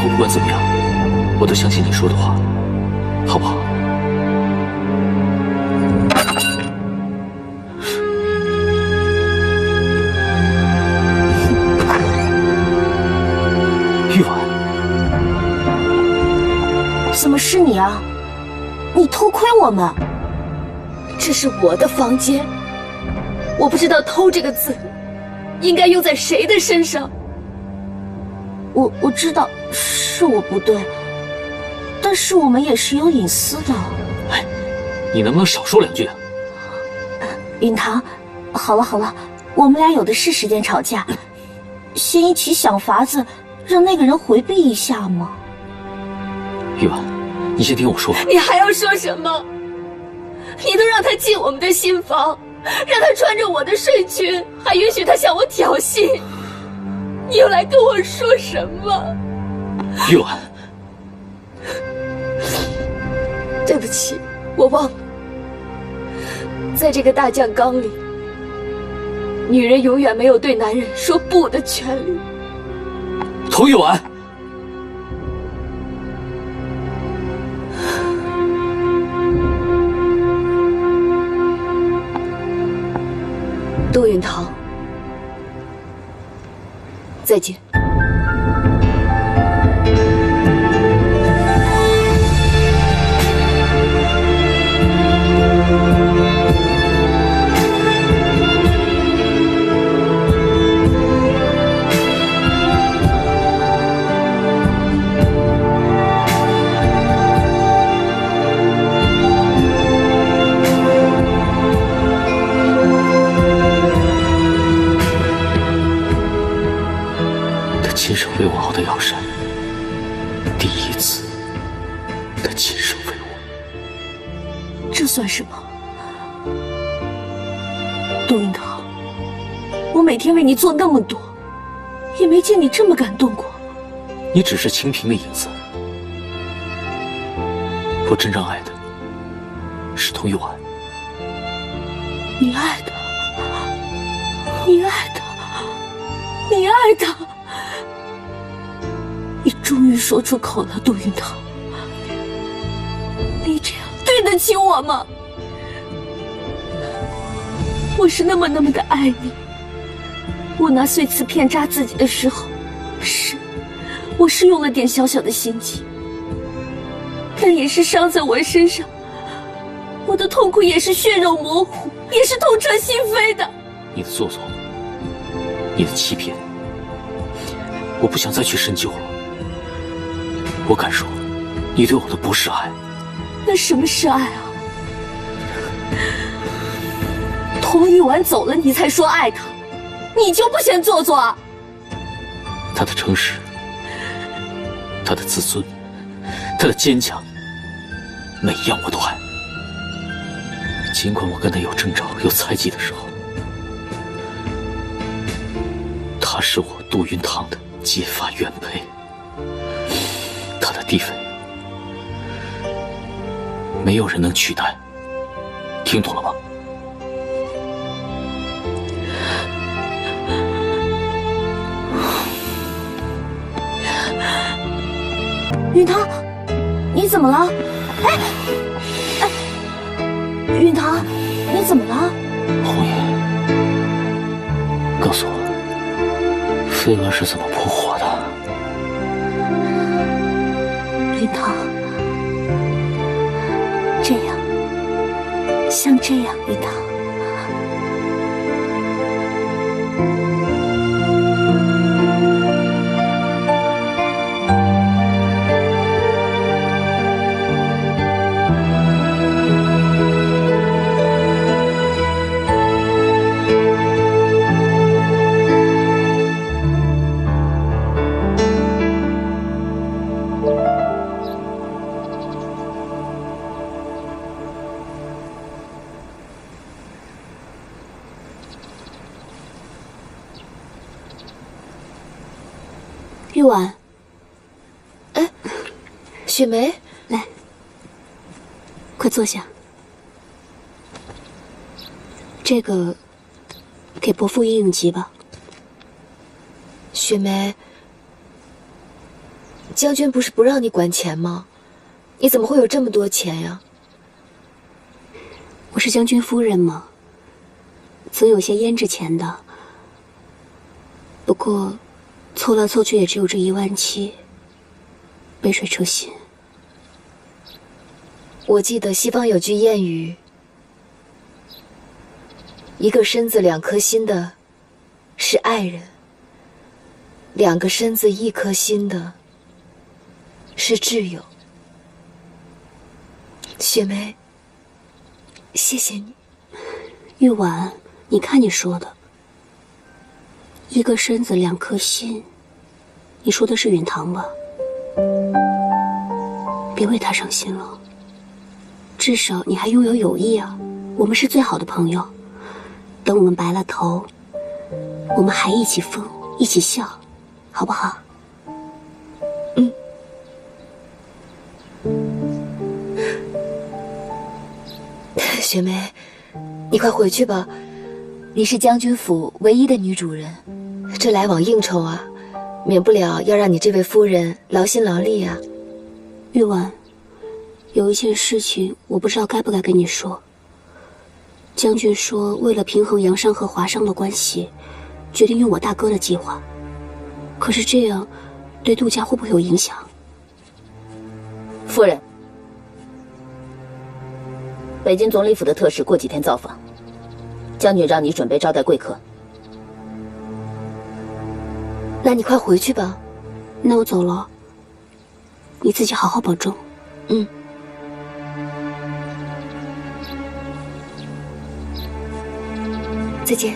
后不管怎么样，我都相信你说的话，好不好？玉婉，怎么是你啊？你偷窥我们？这是我的房间，我不知道“偷”这个字应该用在谁的身上。我知道是我不对，但是我们也是有隐私的。哎，你能不能少说两句啊？允堂，好了好了，我们俩有的是时间吵架，先一起想法子让那个人回避一下嘛。玉婉，你先听我说。你还要说什么？你都让他进我们的新房，让他穿着我的睡裙，还允许他向我挑衅，你又来跟我说什么？玉婉，对不起，我忘了，在这个大酱缸里，女人永远没有对男人说不的权利。童玉婉，杜允堂，再见。亲手为我熬的药膳，第一次，他亲手为我。这算什么？杜允堂，我每天为你做那么多，也没见你这么感动过。你只是清贫的影子，我真正爱的是童玉婉。你爱的，你爱的，你爱的。你终于说出口了，杜允堂。你这样对得起我吗？我是那么的爱你。我拿碎瓷片扎自己的时候，我是用了点小小的心机，但也是伤在我身上。我的痛苦也是血肉模糊，也是痛彻心扉的。你的做作，你的欺骗，我不想再去深究了。我敢说，你对我的不是爱。那什么是爱啊？童玉婉走了，你才说爱他，你就不嫌做作啊？他的诚实，他的自尊，他的坚强，每一样我都爱。尽管我跟他有争吵、有猜忌的时候，他是我杜云堂的结发原配。他的地位，没有人能取代，听懂了吗？允堂，你怎么了？允堂，你怎么了？红叶，告诉我，飞蛾是怎么扑火的？允堂，这样，像这样，允堂。玉婉，哎，雪梅，来，快坐下。这个给伯父应应急吧。雪梅，将军不是不让你管钱吗？你怎么会有这么多钱呀？我是将军夫人嘛，总有些胭脂钱的。不过，凑来凑去也只有这17000，杯水车薪。我记得西方有句谚语：一个身子2颗心的是爱人，2个身子1颗心的是挚友。雪梅，谢谢你。玉婉，你看你说的，一个身子2颗心，你说的是允堂吧？别为他伤心了，至少你还拥有友谊啊，我们是最好的朋友。等我们白了头，我们还一起疯，一起笑，好不好？雪梅，你快回去吧，你是将军府唯一的女主人，这来往应酬啊，免不了要让你这位夫人劳心劳力啊。玉婉，有一件事情我不知道该不该跟你说。将军说，为了平衡杨商和华商的关系，决定用我大哥的计划。可是这样，对杜家会不会有影响？夫人，北京总理府的特使过几天造访，将军让你准备招待贵客。那你快回去吧。那我走了，你自己好好保重。再见。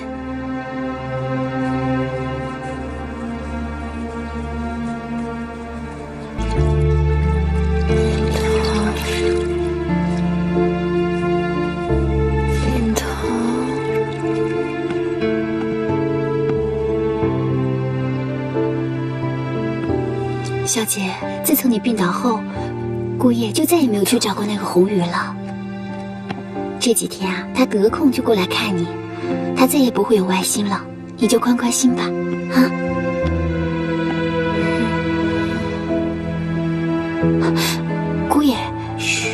小姐，自从你病倒后，姑爷就再也没有去找过那个红鱼了。这几天啊，他得空就过来看你，他再也不会有歪心了，你就宽宽心吧，啊。姑爷，嘘，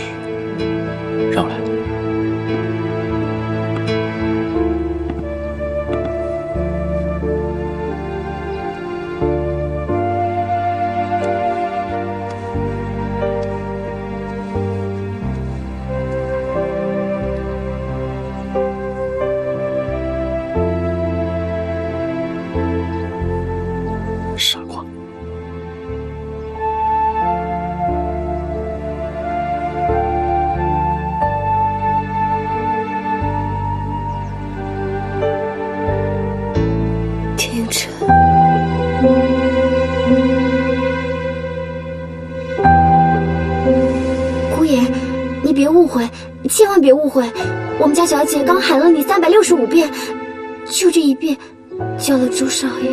让我来。傻瓜。天辰，姑爷，你别误会，千万别误会，我们家小姐刚喊了你365遍，就这一遍，叫了朱少爷。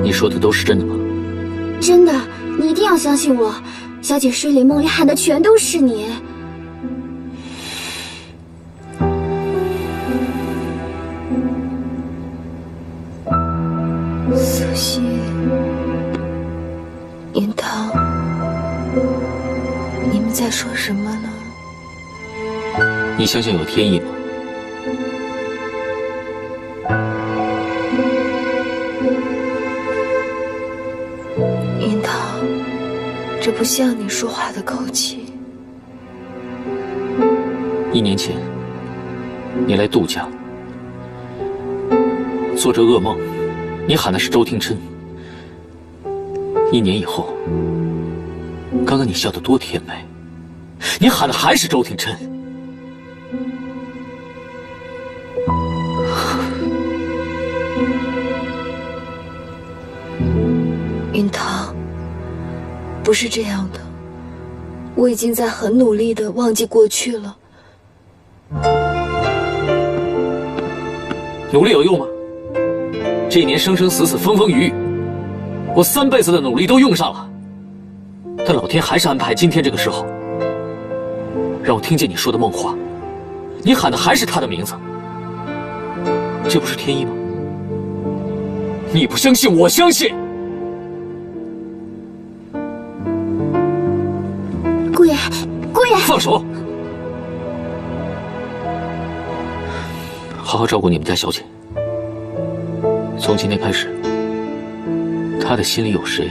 你说的都是真的吗？真的，你一定要相信我。小姐睡里梦里喊的全都是你。苏西，银堂，你们在说什么呢？你相信有天意吗？银堂，这不像你说话的口气。1年前，你来杜家，做着噩梦，你喊的是周廷琛。1年以后，刚刚你笑得多甜美，你喊的还是周廷琛。云堂，不是这样的，我已经在很努力的忘记过去了。努力有用吗？这1年生生死死，风风雨雨，我3辈子的努力都用上了，但老天还是安排今天这个时候，让我听见你说的梦话，你喊的还是他的名字。这不是天意吗？你不相信，我相信。姑爷，姑爷，放手！好好照顾你们家小姐。从今天开始，她的心里有谁，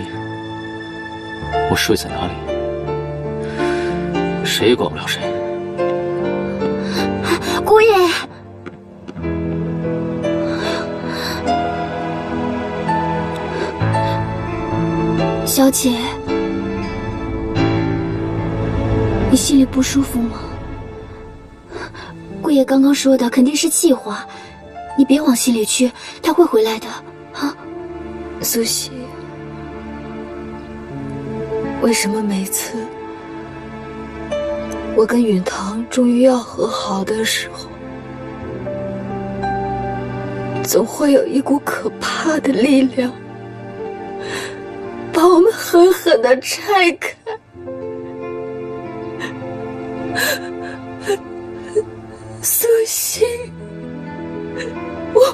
我睡在哪里，谁也管不了谁。姑爷。小姐，你心里不舒服吗？姑爷刚刚说的肯定是气话，你别往心里去，他会回来的，啊？苏西，为什么每次我跟允堂终于要和好的时候，总会有一股可怕的力量把我们狠狠地拆开？苏西，我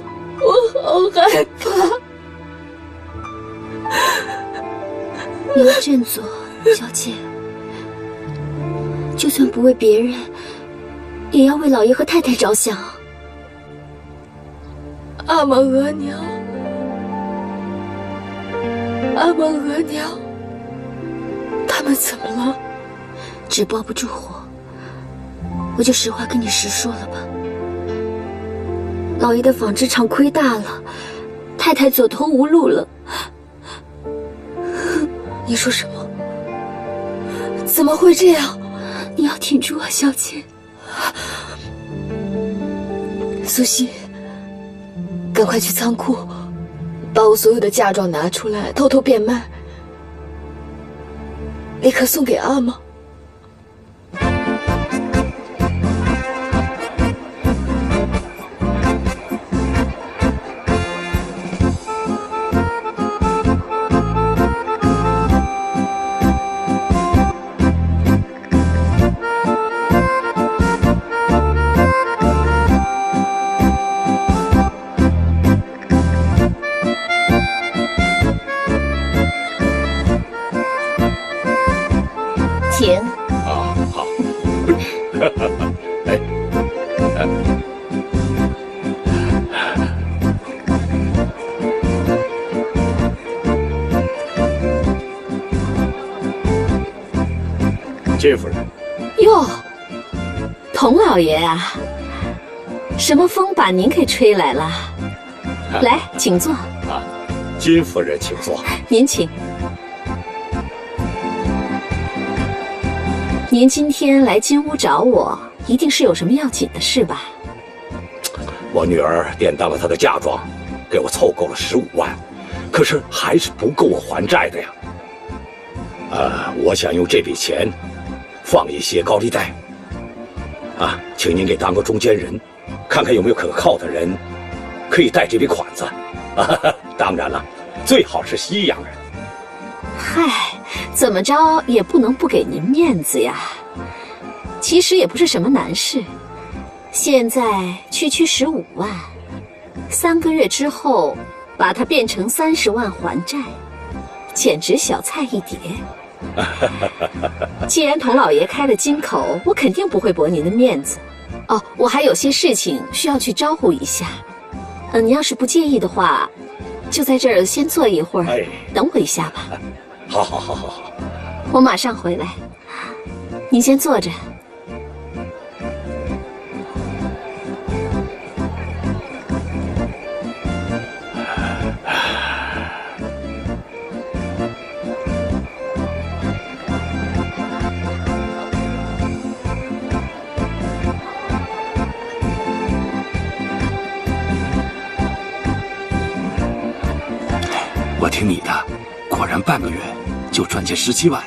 好害怕。你要振作，小姐。就算不为别人，也要为老爷和太太着想。阿玛额娘，阿玛额娘，他们怎么了？纸包不住火，我就实话跟你实说了吧。老爷的纺织厂亏大了，太太走投无路了。你说什么？怎么会这样？你要挺住啊，小姐。苏西，赶快去仓库，把我所有的嫁妆拿出来，偷偷变卖，立刻送给阿玛。请。啊，好。哎，金夫人。哟，童老爷啊，什么风把您给吹来了？来，请坐。啊，金夫人，请坐。您请。您今天来金屋找我，一定是有什么要紧的事吧？我女儿典当了她的嫁妆，给我凑够了15万，可是还是不够我还债的呀。我想用这笔钱放一些高利贷。啊，请您给当个中间人，看看有没有可靠的人可以贷这笔款子。当然了，最好是西洋人。嗨，怎么着也不能不给您面子呀。其实也不是什么难事，现在区15万，3个月之后把它变成30万还债，简直小菜一碟。既然童老爷开了金口，我肯定不会驳您的面子。哦，我还有些事情需要去招呼一下。你要是不介意的话，就在这儿先坐一会儿，等我一下吧。好，我马上回来，您先坐着。我听你的，果然半个月就赚进17万，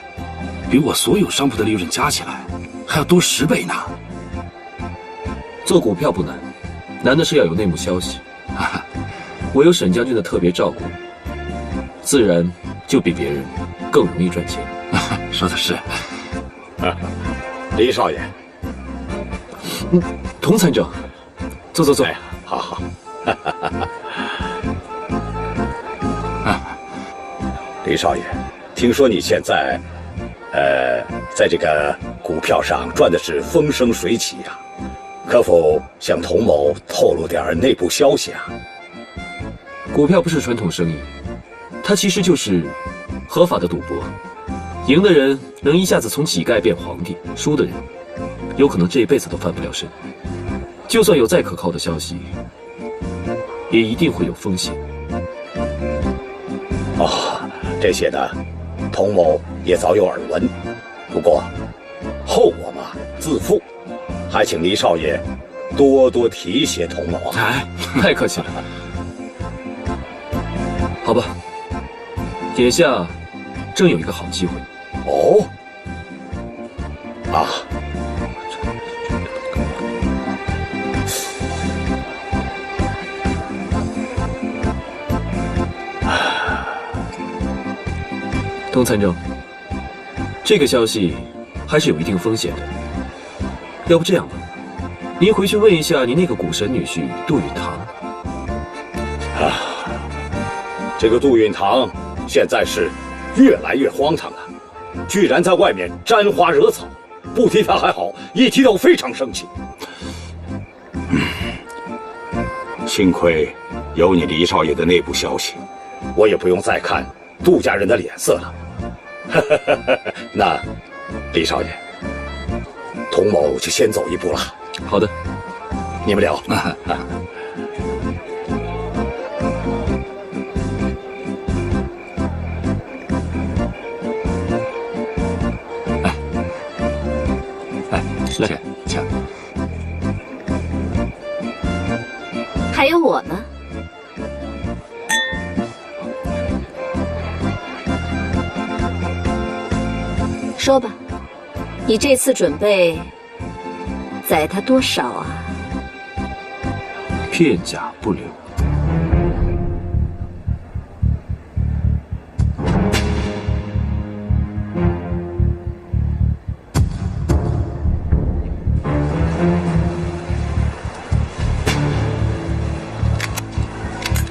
比我所有商铺的利润加起来还要多10倍呢。做股票不难，难的是要有内幕消息。我有沈将军的特别照顾，自然就比别人更容易赚钱。说的是。李少爷，童参政，坐。哎，好。李少爷，听说你现在，在这个股票上赚的是风生水起呀，可否向童某透露点内部消息啊？股票不是传统生意，它其实就是合法的赌博。赢的人能一下子从乞丐变皇帝，输的人有可能这一辈子都翻不了身。就算有再可靠的消息，也一定会有风险。哦，这些呢，童某也早有耳闻。不过，后果嘛自负，还请黎少爷多多提携童某啊！哎，太客气了。好吧，眼下正有一个好机会。哦，啊，东参政，这个消息还是有一定风险的。要不这样吧，您回去问一下您那个股神女婿杜允堂。啊，这个杜允堂现在是越来越荒唐了，居然在外面沾花惹草，不提他还好，一提到非常生气。幸亏有你黎少爷的内部消息，我也不用再看杜家人的脸色了。那，黎少爷，童某就先走一步了。好的，你们聊。来，请。还有我呢。说吧，你这次准备宰他多少啊？片甲不留。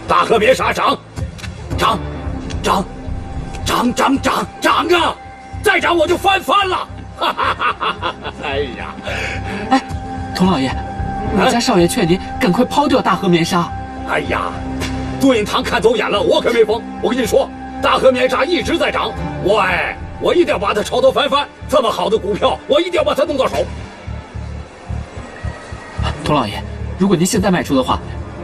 大河别杀，涨啊！再涨我就翻番了！哈哈哈哈哈！哎呀，哎，童老爷，我家少爷劝您赶快抛掉大河棉纱。哎呀，杜允堂看走眼了，我可没疯。我跟你说，大河棉纱一直在涨，我一定要把它炒得翻番。这么好的股票，我一定要把它弄到手。童老爷，如果您现在卖出的话，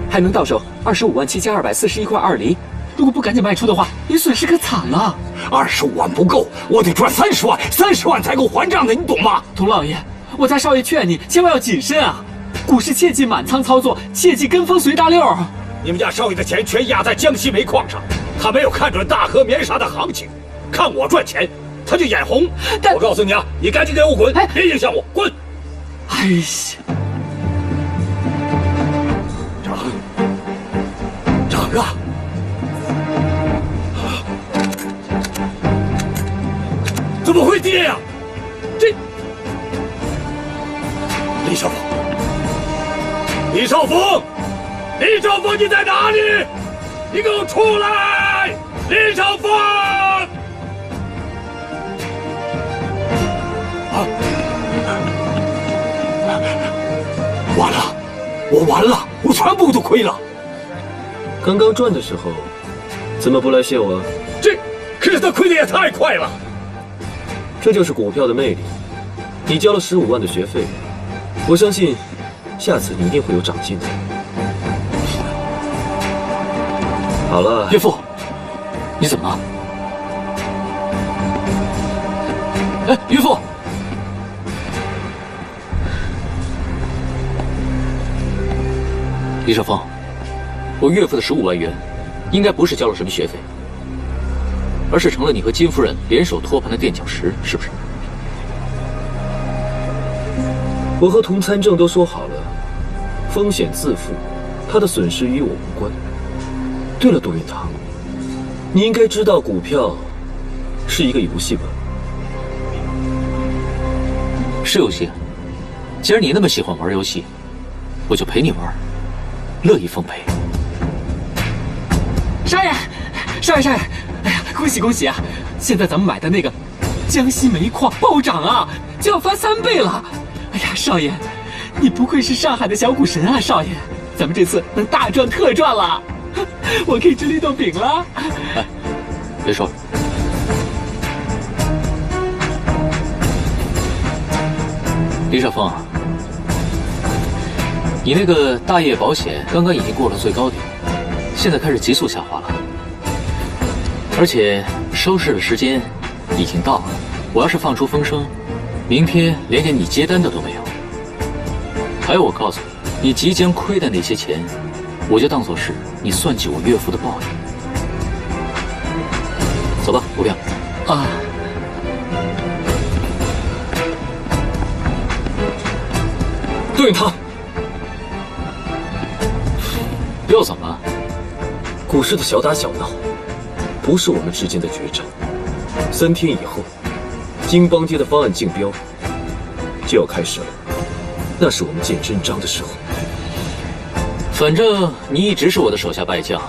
还能到手257241.20。如果不赶紧卖出的话，您损失可惨了。25万不够，我得赚30万，30万才够还账的，你懂吗？童老爷，我家少爷劝你千万要谨慎啊，股市切忌满仓操作，切忌跟风随大溜。你们家少爷的钱全压在江西煤矿上，他没有看准大河棉纱的行情，看我赚钱，他就眼红。我告诉你啊，你赶紧给我滚，别影响我，滚！哎呀，涨啊！怎么会跌呀？这李少峰，你在哪里？你给我出来！李少峰！啊！完了，我全部都亏了。刚刚赚的时候，怎么不来谢我啊？可是他亏的也太快了。这就是股票的魅力。你交了15万的学费，我相信下次你一定会有长进的。好了，岳父，你怎么了？哎，岳父，李少峰，我岳父的15万元，应该不是交了什么学费，而是成了你和金夫人联手托盘的垫脚石，是不是？我和童参政都说好了，风险自负，他的损失与我无关。对了，杜允堂，你应该知道股票是一个游戏吧？是游戏。既然你那么喜欢玩游戏，我就陪你玩，乐意奉陪。少爷，哎呀，恭喜恭喜啊！现在咱们买的那个江西煤矿暴涨啊，就要翻3倍了。哎呀，少爷，你不愧是上海的小股神啊，少爷，咱们这次能大赚特赚了，我可以吃绿豆饼了。哎，别说了。李少峰，你那个大业保险刚刚已经过了最高点，现在开始急速下滑了，而且收市的时间已经到了。我要是放出风声，明天连给你接单的都没有。还有，我告诉你，你即将亏的那些钱，我就当做是你算计我岳父的报应。走吧，股票。啊。杜永堂，又怎么了？股市的小打小闹，不是我们之间的决战。3天以后，金邦街的方案竞标就要开始了，那是我们见真章的时候。反正你一直是我的手下败将，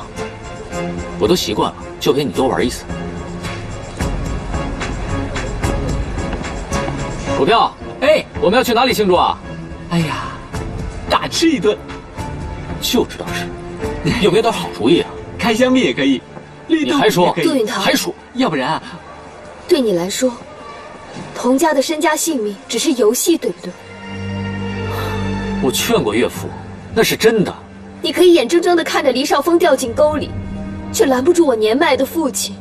我都习惯了，就陪你多玩一次。股票，哎，我们要去哪里庆祝啊？哎呀，大吃一顿，就知道吃，有没有点好主意啊？开香槟也可以，绿豆你还说？杜允堂，还说？要不然啊，对你来说，童家的身家性命只是游戏，对不对？我劝过岳父，那是真的。你可以眼睁睁地看着黎少峰掉进沟里，却拦不住我年迈的父亲。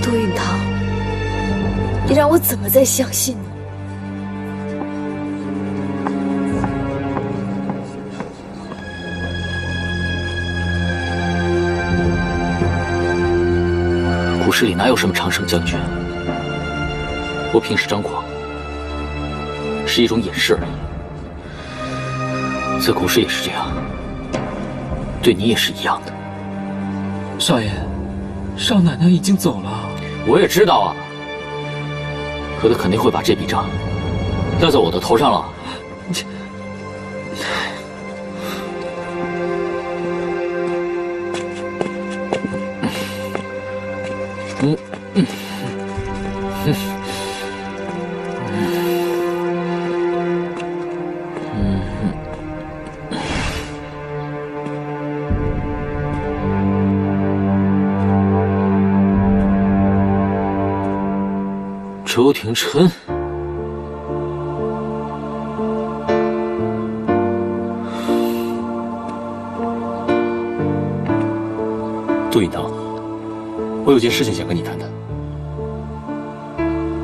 杜允堂，你让我怎么再相信呢？股市里哪有什么常胜将军？我平时张狂，是一种掩饰而已。在股市也是这样，对你也是一样的。少爷，少奶奶已经走了。我也知道啊，可他肯定会把这笔账赖在我的头上了。周廷琛，杜允堂，我有件事情想跟你谈谈。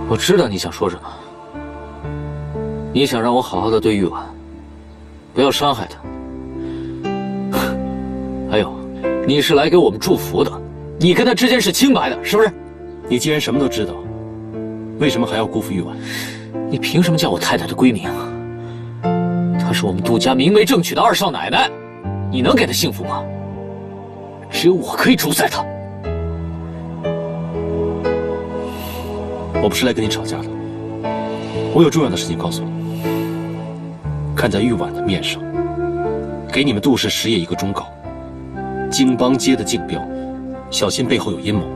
我知道你想说什么，你想让我好好的对玉婉，不要伤害她。还有，你是来给我们祝福的，你跟她之间是清白的，是不是？你既然什么都知道，为什么还要辜负玉婉？你凭什么叫我太太的闺名啊？她是我们杜家明媒正娶的二少奶奶，你能给她幸福吗？只有我可以主宰她。我不是来跟你吵架的，我有重要的事情告诉你。看在玉婉的面上，给你们杜氏实业一个忠告：京邦街的竞标，小心背后有阴谋。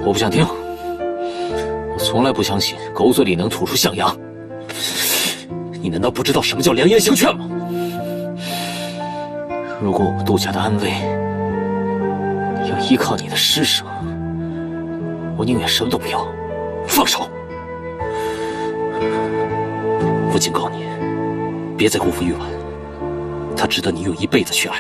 我不想听，我从来不相信狗嘴里能吐出象牙。你难道不知道什么叫良言相劝吗？如果我们杜家的安危要依靠你的施舍，我宁愿什么都不要，放手。我警告你，别再辜负玉婉，她值得你用一辈子去爱。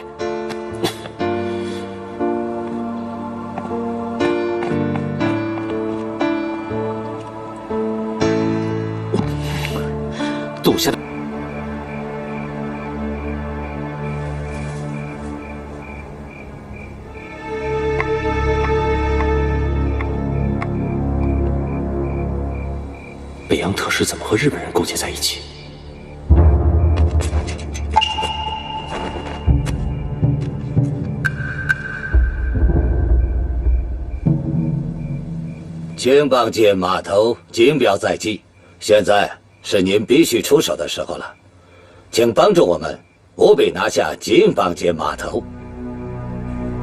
杜家的北洋特使怎么和日本人勾结在一起？京邦街码头竞标在即，现在是您必须出手的时候了，请帮助我们务必拿下京邦街码头。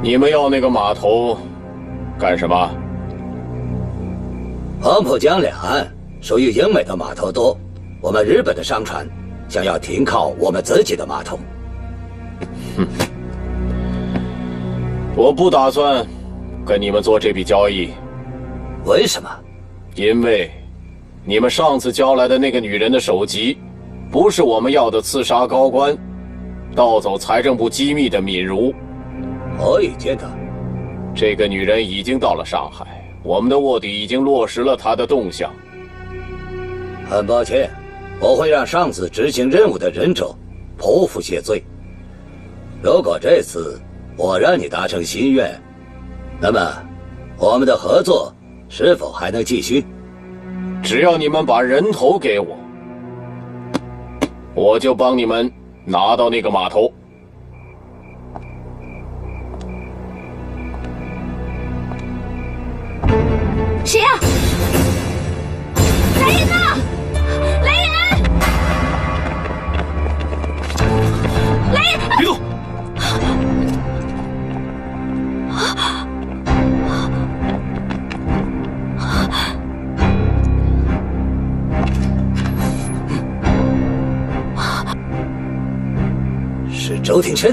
你们要那个码头干什么？黄浦江两岸属于英美的码头多，我们日本的商船想要停靠我们自己的码头。哼，我不打算跟你们做这笔交易。为什么？因为你们上次交来的那个女人的首级，不是我们要的刺杀高官、盗走财政部机密的闵如。可以见得，这个女人已经到了上海，我们的卧底已经落实了她的动向。很抱歉，我会让上次执行任务的忍者剖腹谢罪。如果这次我让你达成心愿，那么我们的合作是否还能继续？只要你们把人头给我，我就帮你们拿到那个码头。谁呀？来人呐！来人！来人！别动！是周廷琛，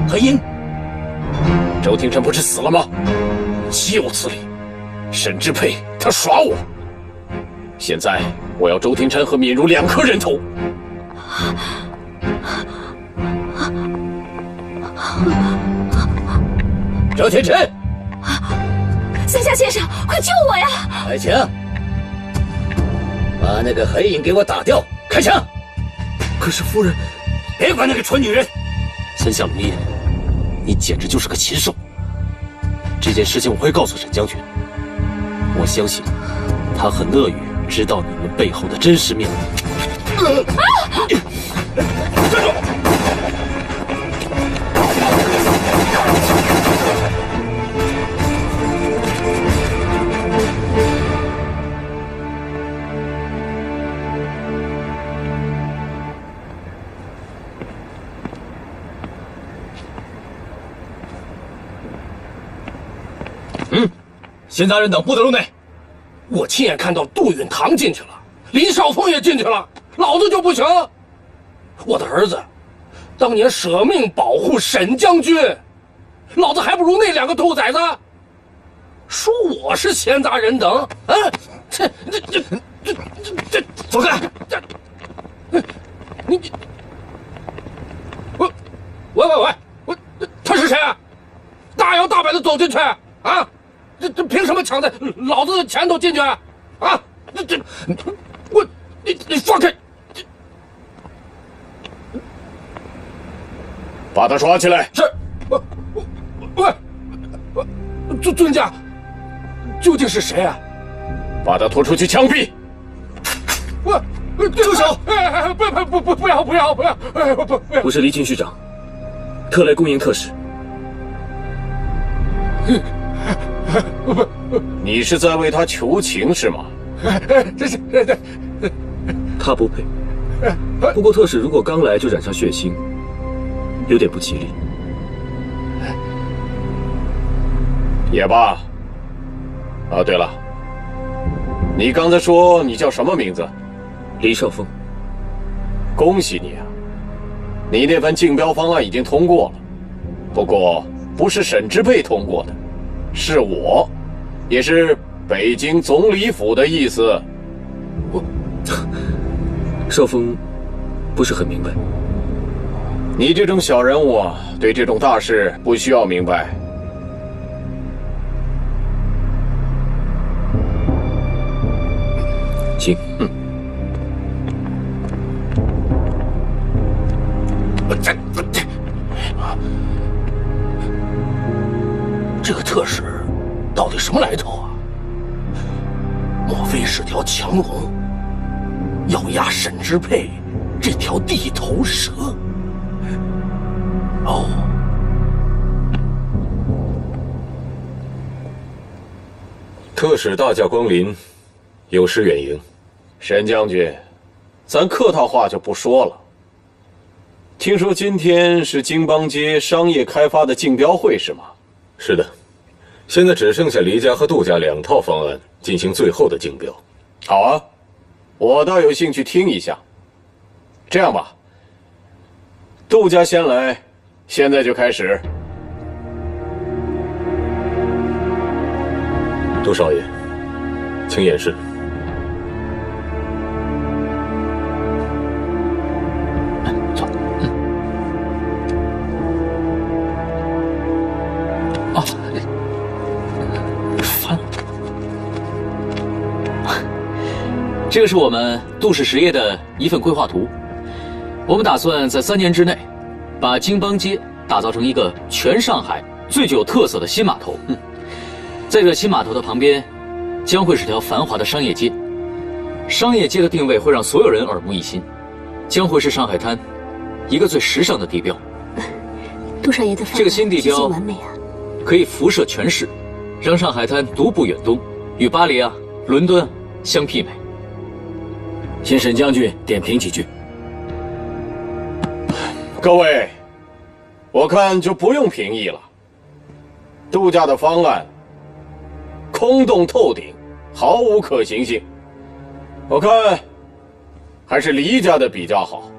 黑鹰。周廷琛不是死了吗？岂有此理！沈之沛他耍我！现在我要周廷琛和闵如2颗人头。周廷琛，三下先生，快救我呀！开枪！把那个黑影给我打掉！开枪！可是夫人，别管那个蠢女人！三下龙叶，你简直就是个禽兽！这件事情我会告诉沈将军。我相信，他很乐于知道你们背后的真实面目。站住！闲杂人等不得入内。我亲眼看到杜允堂进去了，林少峰也进去了，老子就不行。我的儿子当年舍命保护沈将军，老子还不如那2个兔崽子。说我是闲杂人等，啊，这，走开！你，喂，他是谁啊？大摇大摆的走进去啊？这凭什么抢在老子的前头进去啊？你放开！把他抓起来。是，尊驾，究竟是谁啊？把他拖出去枪毙！住手！不要！我是黎军序长，特来恭迎特使。你是在为他求情是吗？这是，他不配。不过特使如果刚来就染上血腥，有点不吉利。也罢。啊，对了，你刚才说你叫什么名字？黎少峰。恭喜你啊！你那份竞标方案已经通过了，不过不是沈之沛通过的，是我，也是北京总理府的意思。少峰不是很明白。你这种小人物啊，对这种大事不需要明白。请。这个特使到底什么来头啊？莫非是条强龙，要压沈之沛这条地头蛇？哦，特使大驾光临，有失远迎。沈将军，咱客套话就不说了。听说今天是京邦街商业开发的竞标会是吗？是的，现在只剩下黎家和杜家2套方案进行最后的竞标。好啊，我倒有兴趣听一下。这样吧，杜家先来，现在就开始。杜少爷，请演示。走。啊，烦。这个是我们杜氏实业的一份规划图。我们打算在3年之内，把京邦街打造成一个全上海最具有特色的新码头。在这新码头的旁边，将会是条繁华的商业街。商业街的定位会让所有人耳目一新，将会是上海滩一个最时尚的地标。杜少爷的方案这个新地标完美啊，可以辐射全市，让上海滩独步远东，与巴黎啊、伦敦相媲美。请沈将军点评几句。各位，我看就不用评议了。杜家的方案空洞透顶，毫无可行性。我看还是黎家的比较好。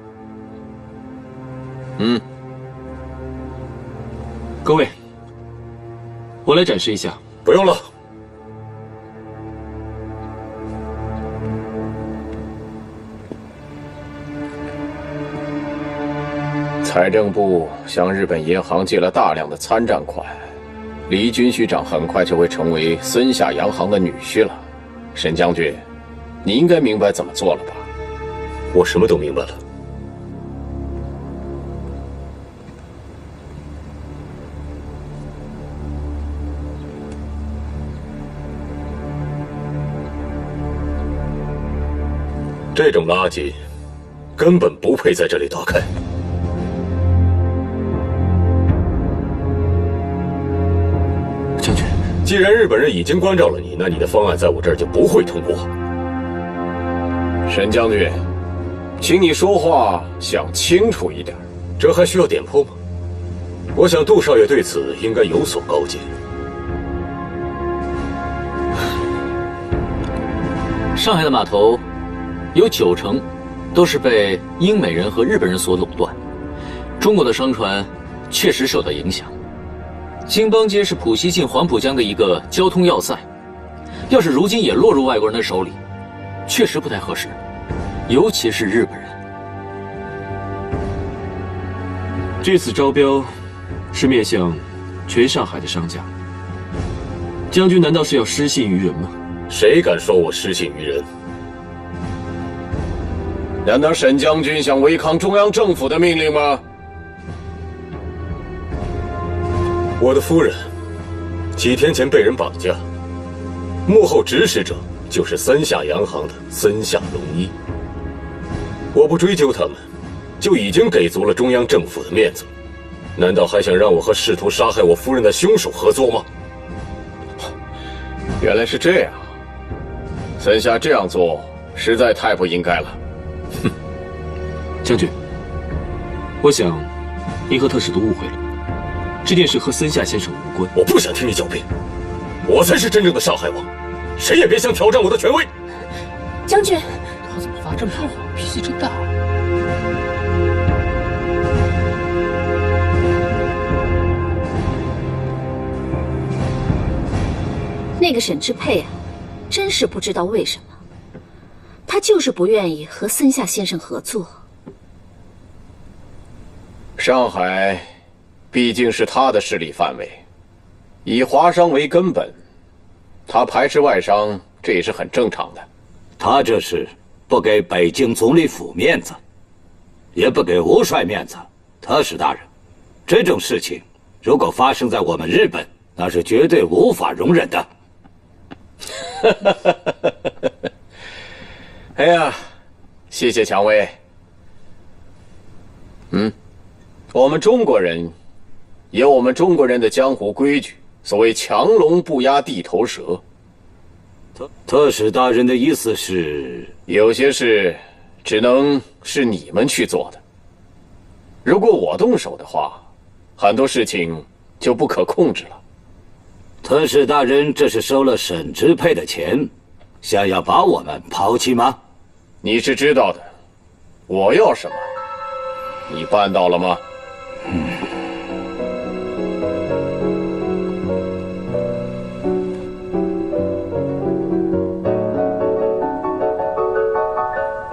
各位，我来展示一下。不用了。财政部向日本银行借了大量的参战款，黎军需长很快就会成为森下洋行的女婿了。沈将军，你应该明白怎么做了吧？我什么都明白了。这种垃圾根本不配在这里打开。将军，既然日本人已经关照了你，那你的方案在我这儿就不会通过。沈将军，请你说话想清楚一点。这还需要点破吗？我想杜少爷对此应该有所高见。上海的码头有90%都是被英美人和日本人所垄断，中国的商船确实受到影响。京邦街是浦西进黄浦江的一个交通要塞，要是如今也落入外国人的手里，确实不太合适，尤其是日本人。这次招标是面向全上海的商家，将军难道是要失信于人吗？谁敢说我失信于人？难道沈将军想违抗中央政府的命令吗？我的夫人几天前被人绑架，幕后指使者就是森下洋行的森下隆一。我不追究他们，就已经给足了中央政府的面子，难道还想让我和试图杀害我夫人的凶手合作吗？原来是这样，森下这样做实在太不应该了。哼，将军，我想您和特使都误会了，这件事和森下先生无关。我不想听你狡辩，我才是真正的上海王，谁也别想挑战我的权威。将军，他怎么发这么大火，脾气真大。那个沈志佩啊，真是不知道为什么，他就是不愿意和森下先生合作。上海毕竟是他的势力范围，以华商为根本，他排斥外商，这也是很正常的。他这是不给北京总理府面子，也不给吴帅面子。特使大人，这种事情如果发生在我们日本，那是绝对无法容忍的。哎呀，谢谢蔷薇。我们中国人有我们中国人的江湖规矩，所谓强龙不压地头蛇。特使大人的意思是，有些事只能是你们去做的。如果我动手的话，很多事情就不可控制了。特使大人，这是收了沈支配的钱，想要把我们抛弃吗？你是知道的，我要什么，你办到了吗？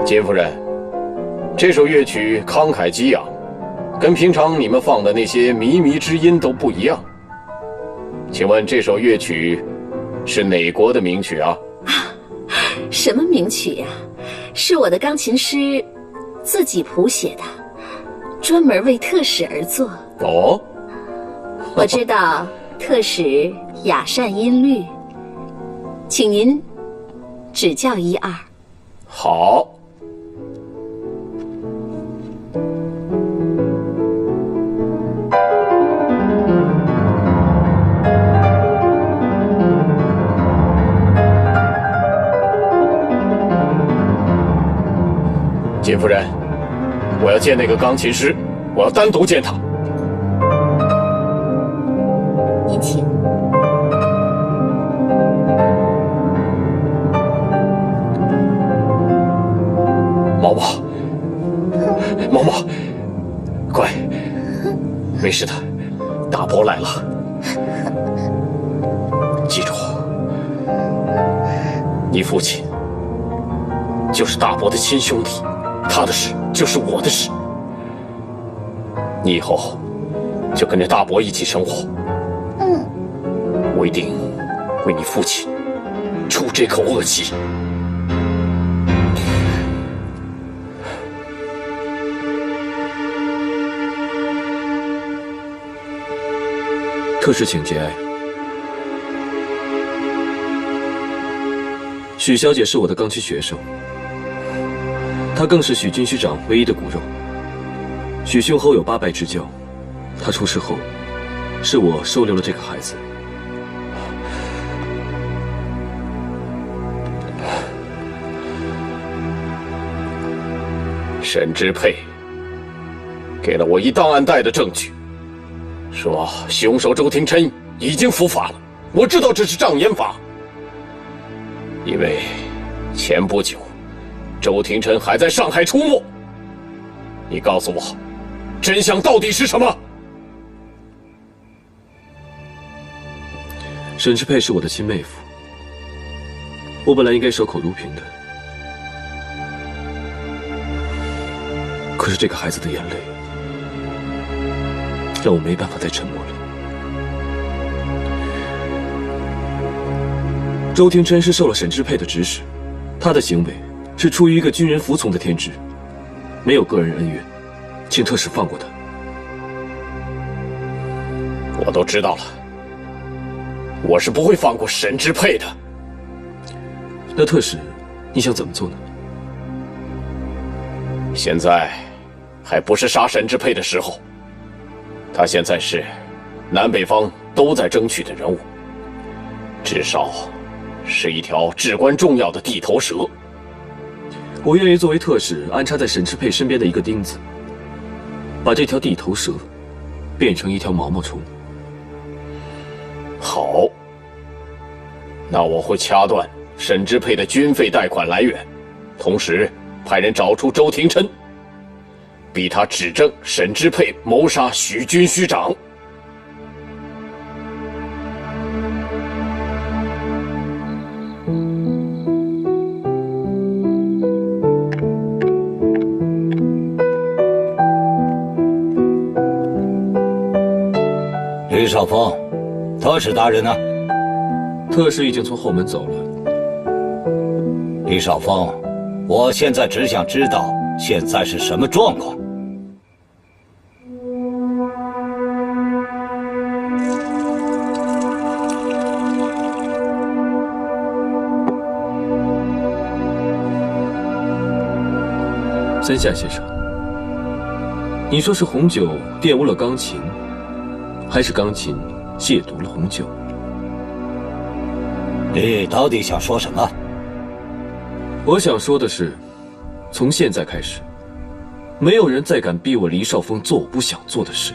金夫人，这首乐曲慷慨激昂，跟平常你们放的那些靡靡之音都不一样。请问这首乐曲是哪国的名曲啊？什么名曲呀？是我的钢琴师自己谱写的，专门为特使而作。哦，我知道特使雅善音律，请您指教一二。好。金夫人，我要见那个钢琴师，我要单独见他。您请。毛毛，毛毛，乖，没事的，大伯来了。记住，你父亲就是大伯的亲兄弟。他的事就是我的事，你以后就跟着大伯一起生活。我一定为你父亲出这口恶气。特使请节哀。许小姐是我的钢琴学生。他更是许军师长唯一的骨肉。许兄后有8拜之交，他出事后，是我收留了这个孩子。沈支配给了我一档案袋的证据，说凶手周廷琛已经伏法了。我知道这是障眼法，因为前不久周廷琛还在上海出没。你告诉我，真相到底是什么？沈支配是我的亲妹夫，我本来应该守口如瓶的，可是这个孩子的眼泪让我没办法再沉默了。周廷琛是受了沈支配的指使，他的行为是出于一个军人服从的天职，没有个人恩怨，请特使放过他。我都知道了，我是不会放过沈支配的。那特使，你想怎么做呢？现在还不是杀沈支配的时候，他现在是南北方都在争取的人物，至少是一条至关重要的地头蛇。我愿意作为特使安插在沈支配身边的一个钉子，把这条地头蛇变成一条毛毛虫。好，那我会掐断沈支配的军费贷款来源，同时派人找出周廷琛，逼他指证沈支配谋杀许军师长。李少峰，特使大人呢？特使已经从后门走了。李少峰，我现在只想知道现在是什么状况。三下先生，你说是红酒玷污了钢琴，还是钢琴亵渎了红酒？你到底想说什么？我想说的是，从现在开始，没有人再敢逼我黎少峰做我不想做的事。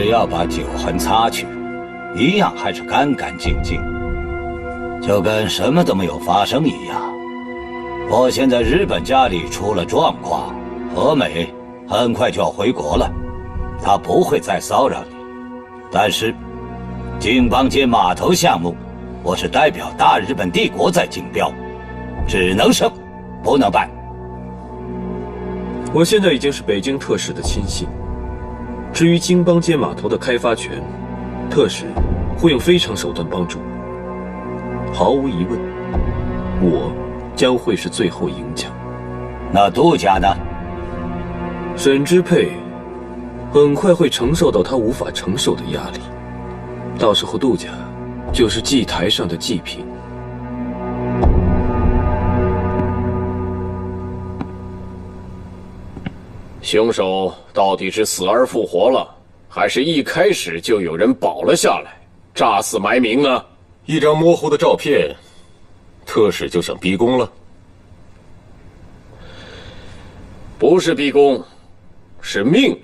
只要把酒痕擦去，一样还是干干净净，就跟什么都没有发生一样。我现在日本家里出了状况，和美很快就要回国了，她不会再骚扰你。但是，京邦街码头项目，我是代表大日本帝国在竞标，只能胜，不能败。我现在已经是北京特使的亲信。至于京邦街码头的开发权，特使会用非常手段帮助。毫无疑问，我将会是最后赢家。那杜家呢？沈之沛很快会承受到他无法承受的压力，到时候杜家就是祭台上的祭品。凶手到底是死而复活了，还是一开始就有人保了下来，诈死埋名呢？一张模糊的照片，特使就想逼宫了？不是逼宫，是命令。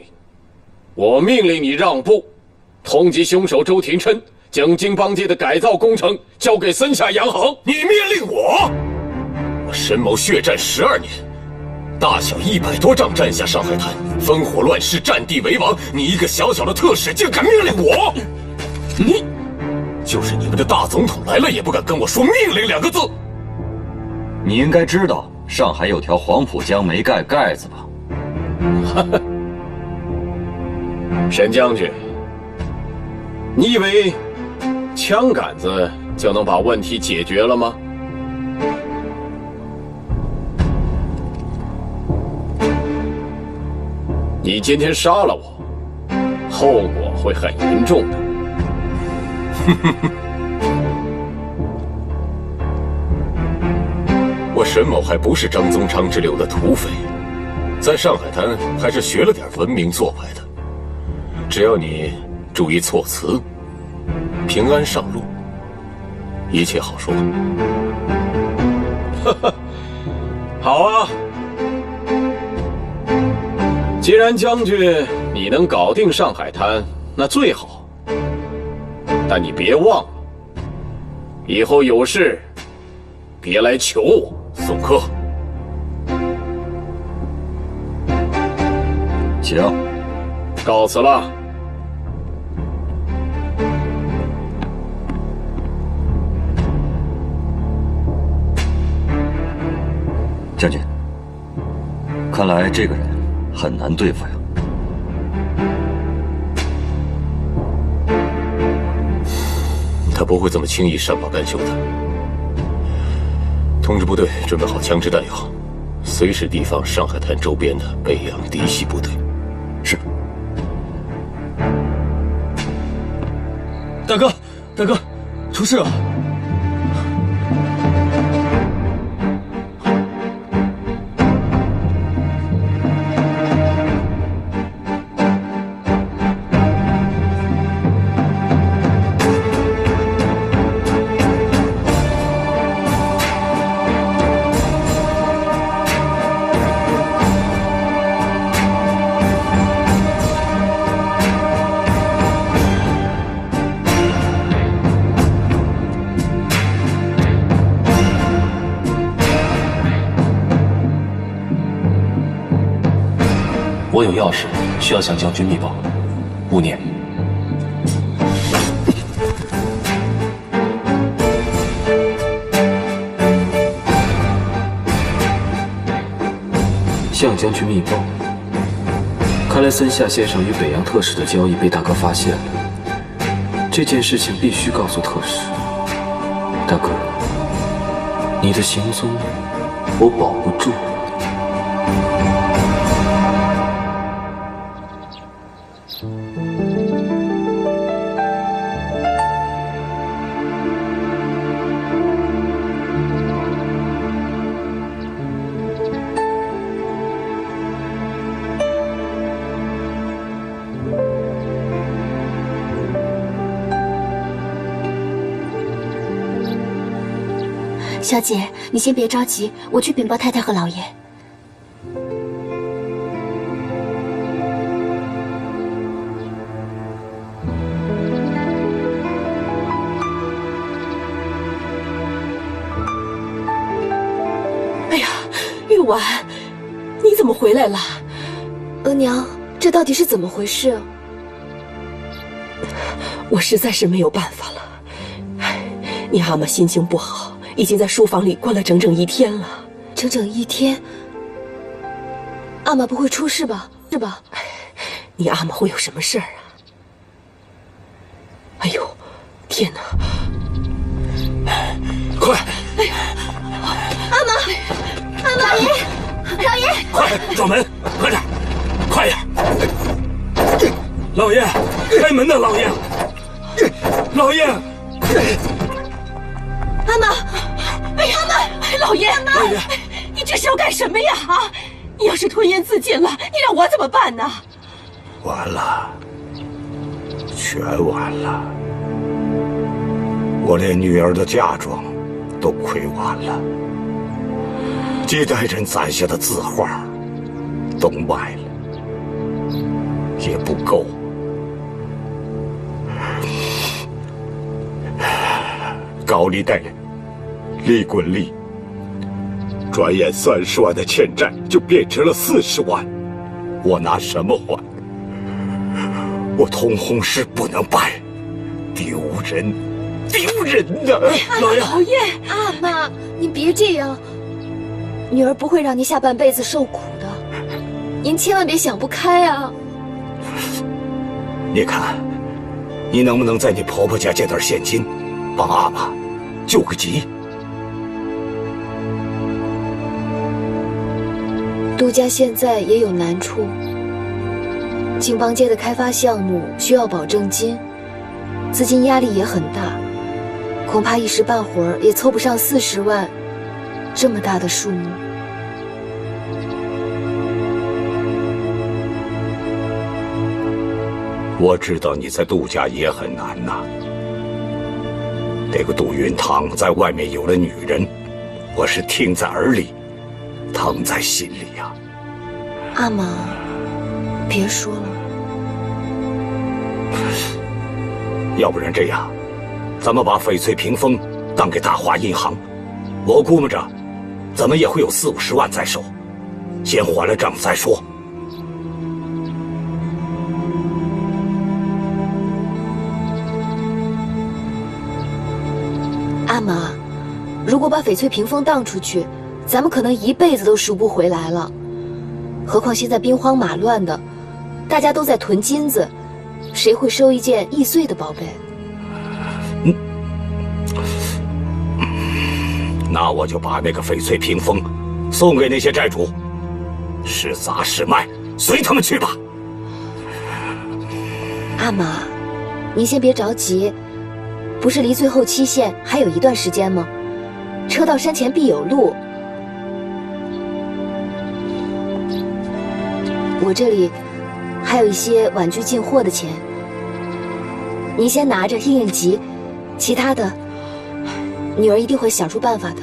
我命令你让步，通缉凶手周廷琛，将京邦街的改造工程交给森下洋行。你命令我？我沈某血战12年。大小100多仗占下上海滩，烽火乱世，占地为王。你一个小小的特使，竟敢命令我？你，就是你们的大总统来了，也不敢跟我说命令2个字。你应该知道，上海有条黄浦江没盖盖子吧？沈将军，你以为枪杆子就能把问题解决了吗？你今天杀了我，后果会很严重的。我沈某还不是张宗昌之流的土匪，在上海滩还是学了点文明做派的。只要你注意措辞，平安上路，一切好说。好啊。既然将军你能搞定上海滩，那最好。但你别忘了，以后有事别来求我。送客。请。告辞了。将军，看来这个人很难对付呀。他不会这么轻易善罢甘休的。通知部队准备好枪支弹药，随时提防上海滩周边的北洋嫡系部队。是。大哥，大哥，出事了！我有要事需要向将军密报，勿念。向将军密报，看来森下先生与北洋特使的交易被大哥发现了。这件事情必须告诉特使。大哥，你的行踪我保不住。小姐，你先别着急，我去禀报太太和老爷。晚，你怎么回来了？额娘，这到底是怎么回事啊？我实在是没有办法了。你阿玛心情不好，已经在书房里关了整整1天了。整整1天？阿玛不会出事吧？是吧？你阿玛会有什么事儿啊？哎呦，天哪！快！哎呀，阿玛，老爷，老爷，快找门，快点，快点！老爷，开门呐，老爷！老爷！阿玛，哎呀，老爷，老爷，你这是要干什么呀？啊！你要是吞咽自尽了，你让我怎么办呢？完了，全完了，我连女儿的嫁妆都亏完了，几代人攒下的字画都卖了，也不够。高利贷，利滚利，转眼30万的欠债就变成了40万，我拿什么还？我通红誓不能败，丢人，丢人呐！老爷，阿玛，您别这样，女儿不会让您下半辈子受苦的，您千万别想不开啊！你看，你能不能在你婆婆家借点现金，帮阿玛救个急？杜家现在也有难处，景邦街的开发项目需要保证金，资金压力也很大，恐怕一时半会儿也凑不上40万这么大的数目。我知道你在杜家也很难呐。那个杜云堂在外面有了女人，我是听在耳里，疼在心里呀。阿玛，别说了。要不然这样，咱们把翡翠屏风当给大华银行，我估摸着，咱们也会有40-50万在手，先还了账再说。阿玛，如果把翡翠屏风当出去，咱们可能一辈子都赎不回来了。何况现在兵荒马乱的，大家都在囤金子，谁会收一件易碎的宝贝？那我就把那个翡翠屏风送给那些债主，是砸是卖，随他们去吧。阿玛，您先别着急，不是离最后期限还有一段时间吗？车到山前必有路。我这里还有一些婉拒进货的钱，您先拿着应应急，其他的女儿一定会想出办法的。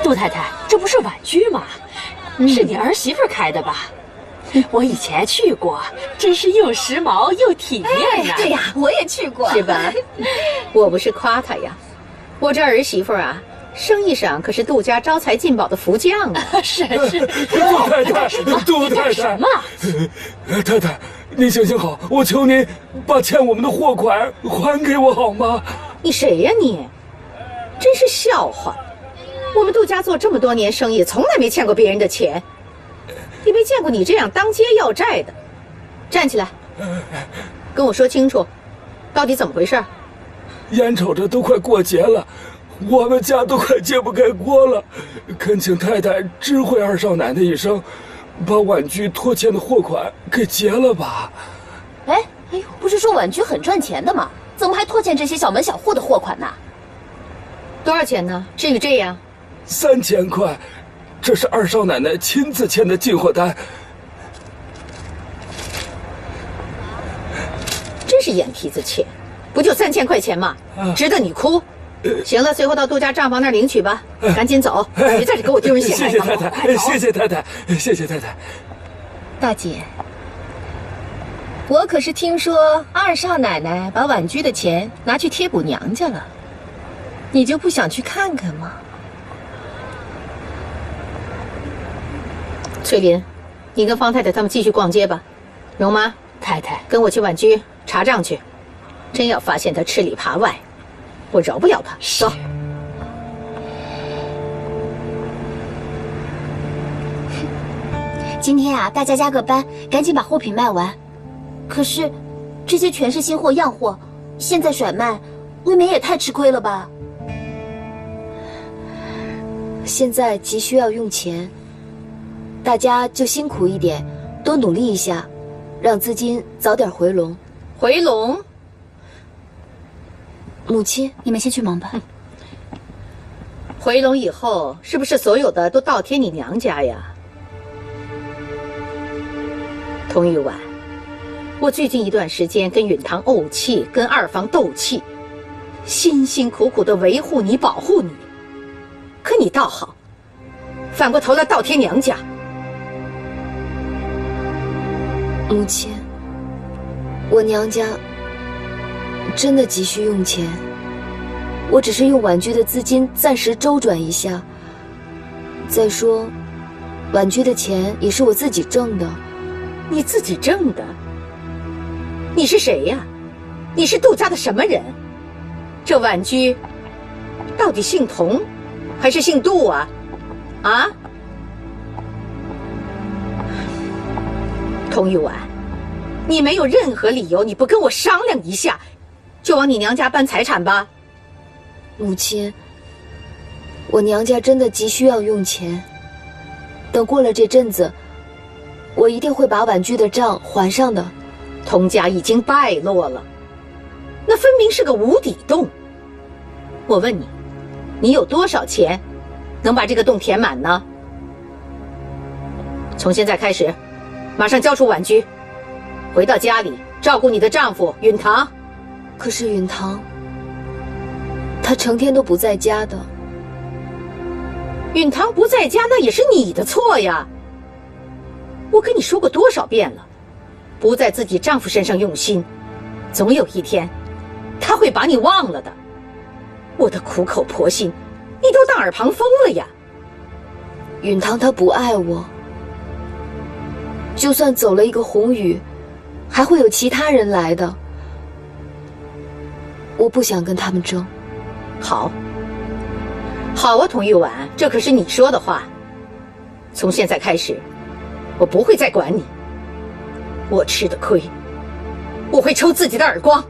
杜太太，这不是婉居吗？是你儿媳妇开的吧？我以前去过，真是又时髦又体面呀。对呀，我也去过，是吧？我不是夸她呀，我这儿媳妇啊，生意上可是杜家招财进宝的福将啊。是。杜太太，杜太太，什么？太太，您行行好，我求您把欠我们的货款还给我好吗？你谁呀你？真是笑话！我们杜家做这么多年生意，从来没欠过别人的钱，也没见过你这样当街要债的。站起来，跟我说清楚，到底怎么回事？眼瞅着都快过节了，我们家都快揭不开锅了，恳请太太知会二少奶奶一声，把婉居拖欠的货款给结了吧。哎呦，不是说婉居很赚钱的吗？怎么还拖欠这些小门小户的货款呢？多少钱呢？至于这样？3000块，这是二少奶奶亲自签的进货单。眼皮子钱，不就3000块钱吗？值得你哭？行了，随后到杜家账房那儿领取吧。赶紧走，别在这给我丢人现眼。谢谢太太，谢谢太太，谢谢太太。大姐，我可是听说二少奶奶把婉居的钱拿去贴补娘家了，你就不想去看看吗？翠林，你跟方太太他们继续逛街吧。容妈，太太，跟我去婉居查账去。真要发现她吃里扒外，我饶不了她。走。今天啊，大家加个班，赶紧把货品卖完。可是，这些全是新货样货，现在甩卖，未免也太吃亏了吧？现在急需要用钱，大家就辛苦一点，多努力一下，让资金早点回笼。回笼？母亲，你们先去忙吧。回笼以后，是不是所有的都倒贴你娘家呀？童玉婉，我最近一段时间跟允堂怄气，跟二房斗气，辛辛苦苦的维护你、保护你，可你倒好，反过头来倒贴娘家。母亲，我娘家真的急需用钱，我只是用婉居的资金暂时周转一下。再说，婉居的钱也是我自己挣的。你自己挣的？你是谁呀？你是杜家的什么人？这婉居到底姓童还是姓杜啊？啊？童玉婉，你没有任何理由，你不跟我商量一下，就往你娘家搬财产吧？母亲，我娘家真的急需要用钱，等过了这阵子，我一定会把婉居的账还上的。童家已经败落了，那分明是个无底洞。我问你，你有多少钱能把这个洞填满呢？从现在开始，马上交出婉居，回到家里照顾你的丈夫允堂。可是允堂，他成天都不在家的。允堂不在家，那也是你的错呀。我跟你说过多少遍了，不在自己丈夫身上用心，总有一天他会把你忘了的。我的苦口婆心，你都当耳旁风了呀。允堂他不爱我，就算走了一个宏宇，还会有其他人来的。我不想跟他们争。好，好啊，童玉婉，这可是你说的话。从现在开始，我不会再管你。我吃的亏，我会抽自己的耳光。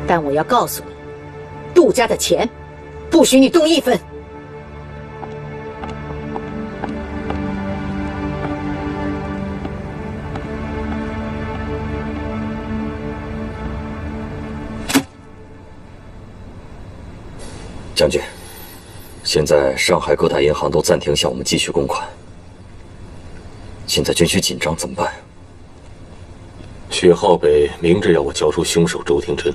但我要告诉你，杜家的钱，不许你动一分。将军，现在上海各大银行都暂停向我们继续供款，现在军需紧张，怎么办？薛浩北明着要我交出凶手周廷琛，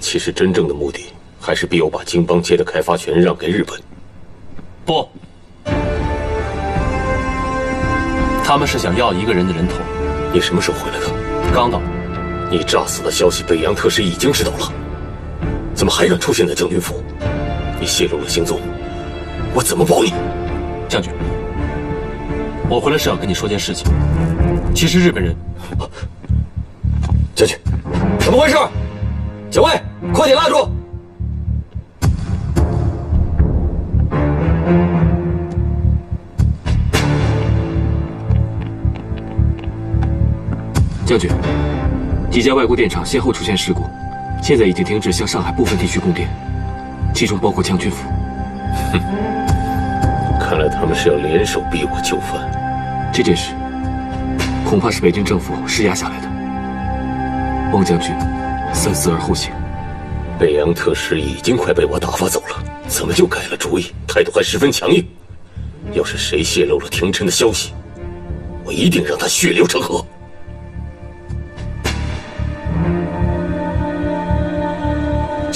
其实真正的目的还是逼我把京邦街的开发权让给日本。不，他们是想要一个人的人头。你什么时候回来的？刚到。你诈死的消息，北洋特使已经知道了，怎么还敢出现在将军府？你泄露了行踪，我怎么保你？将军，我回来是要跟你说件事情。其实日本人，将军，怎么回事？警卫，快点拉住！将军，几家外国电厂先后出现事故，现在已经停止向上海部分地区供电，其中包括将军府。哼，看来他们是要联手逼我就范。这件事恐怕是北京政府施压下来的。汪将军，三思而后行。北洋特使已经快被我打发走了，怎么就改了主意，态度还十分强硬？要是谁泄露了廷琛的消息，我一定让他血流成河。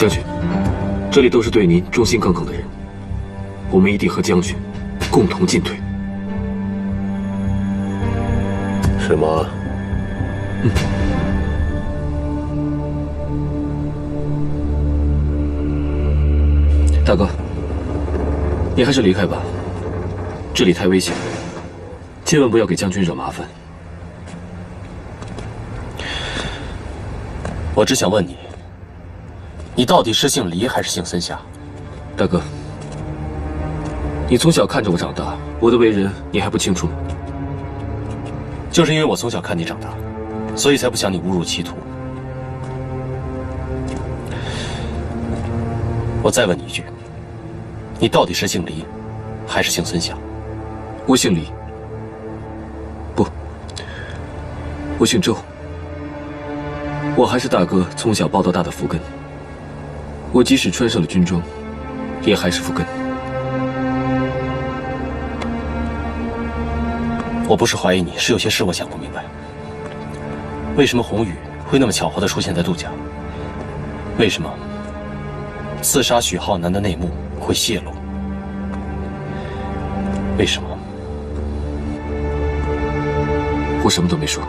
将军，这里都是对您忠心耿耿的人，我们一定和将军共同进退。是吗？大哥，你还是离开吧，这里太危险，千万不要给将军惹麻烦。我只想问你，你到底是姓黎还是姓森下？大哥，你从小看着我长大，我的为人你还不清楚吗？就是因为我从小看你长大，所以才不想你误入歧途。我再问你一句，你到底是姓黎，还是姓森下？我姓李，不，我姓周。我还是大哥从小抱到大的福根。我即使穿上了军装，也还是福根。我不是怀疑你，是有些事我想不明白。为什么红雨会那么巧合地出现在杜家？为什么刺杀许浩南的内幕会泄露？为什么？我什么都没说。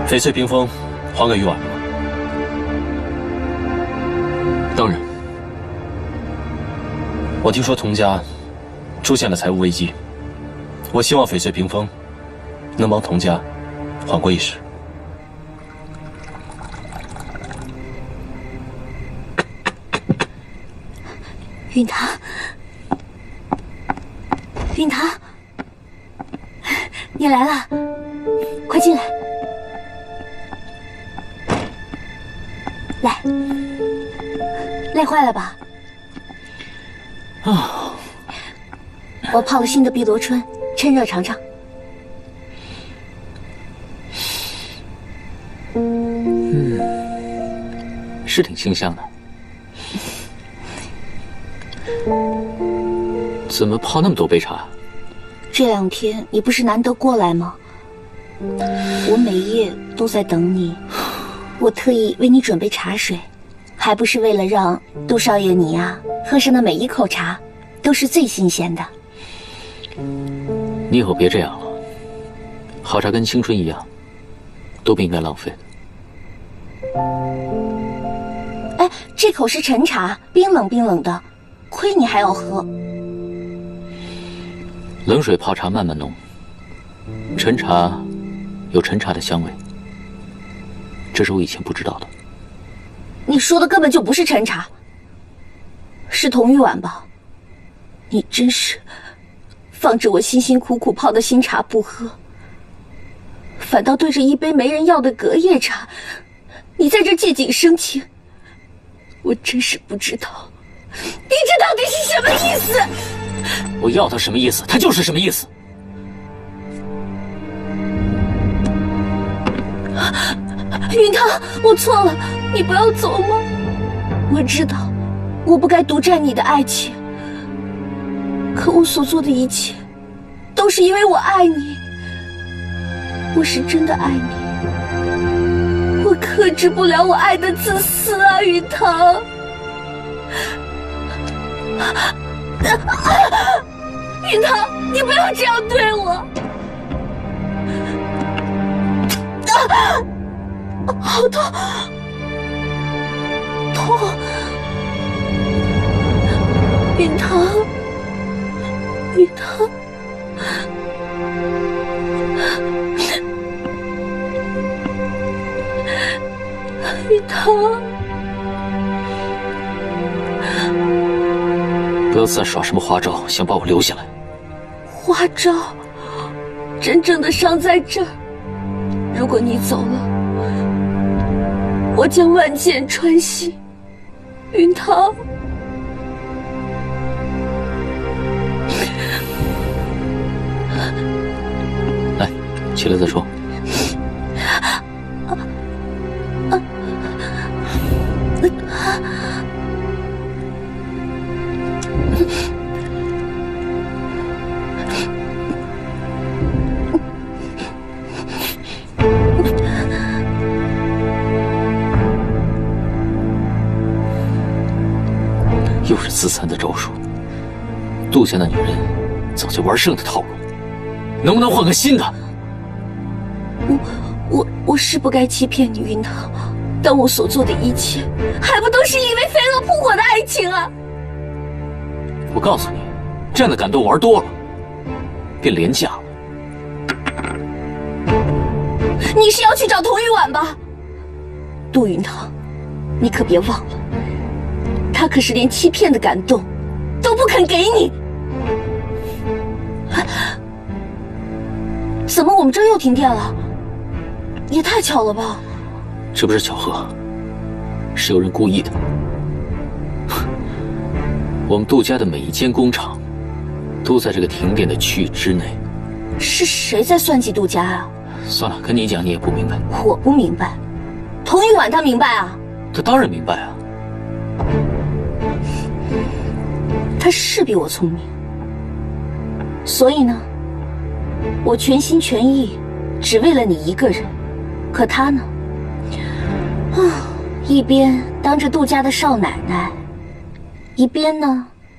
翡翠屏风还给玉婉了吗？当然。我听说童家出现了财务危机，我希望翡翠屏风能帮童家缓过一时。允堂，允堂，你来了，快进来。来，累坏了吧？啊，我泡了新的碧螺春，趁热尝尝。是挺清香的。怎么泡那么多杯茶？这2天你不是难得过来吗？我每夜都在等你，我特意为你准备茶水，还不是为了让杜少爷你呀喝上的每一口茶都是最新鲜的。你以后别这样了，好茶跟青春一样，都不应该浪费的。哎，这口是陈茶，冰冷冰冷的，亏你还要喝。冷水泡茶慢慢浓，陈茶有陈茶的香味，这是我以前不知道的。你说的根本就不是陈茶，是童玉婉吧？你真是放着我辛辛苦苦泡的新茶不喝，反倒对着一杯没人要的隔夜茶，你在这借景生情，我真是不知道，你这到底是什么意思？我要他什么意思，他就是什么意思。云堂，我错了，你不要走吗？我知道，我不该独占你的爱情，可我所做的一切，都是因为我爱你。我是真的爱你，我克制不了我爱的自私啊，云堂。云堂，你不要这样对我！好痛，痛！云堂，云堂，云堂。不要再耍什么花招，想把我留下来。花招，真正的伤在这儿。如果你走了，我将万箭穿心。云堂，来，起来再说。自残的招数，杜家那女人早就玩剩的套路，能不能换个新的？我是不该欺骗你，云堂，但我所做的一切，还不都是因为飞蛾扑火的爱情啊！我告诉你，这样的感动玩多了，便廉价了。你是要去找童玉婉吧？杜云堂，你可别忘了，他可是连欺骗的感动都不肯给你。怎么我们这儿又停电了？也太巧了吧！这不是巧合，是有人故意的。我们杜家的每一间工厂，都在这个停电的区域之内。是谁在算计杜家啊？算了，跟你讲你也不明白。我不明白，童玉婉她明白啊？她当然明白啊。她是比我聪明，所以呢，我全心全意，只为了你一个人。可她呢？一边当着杜家的少奶奶，一边呢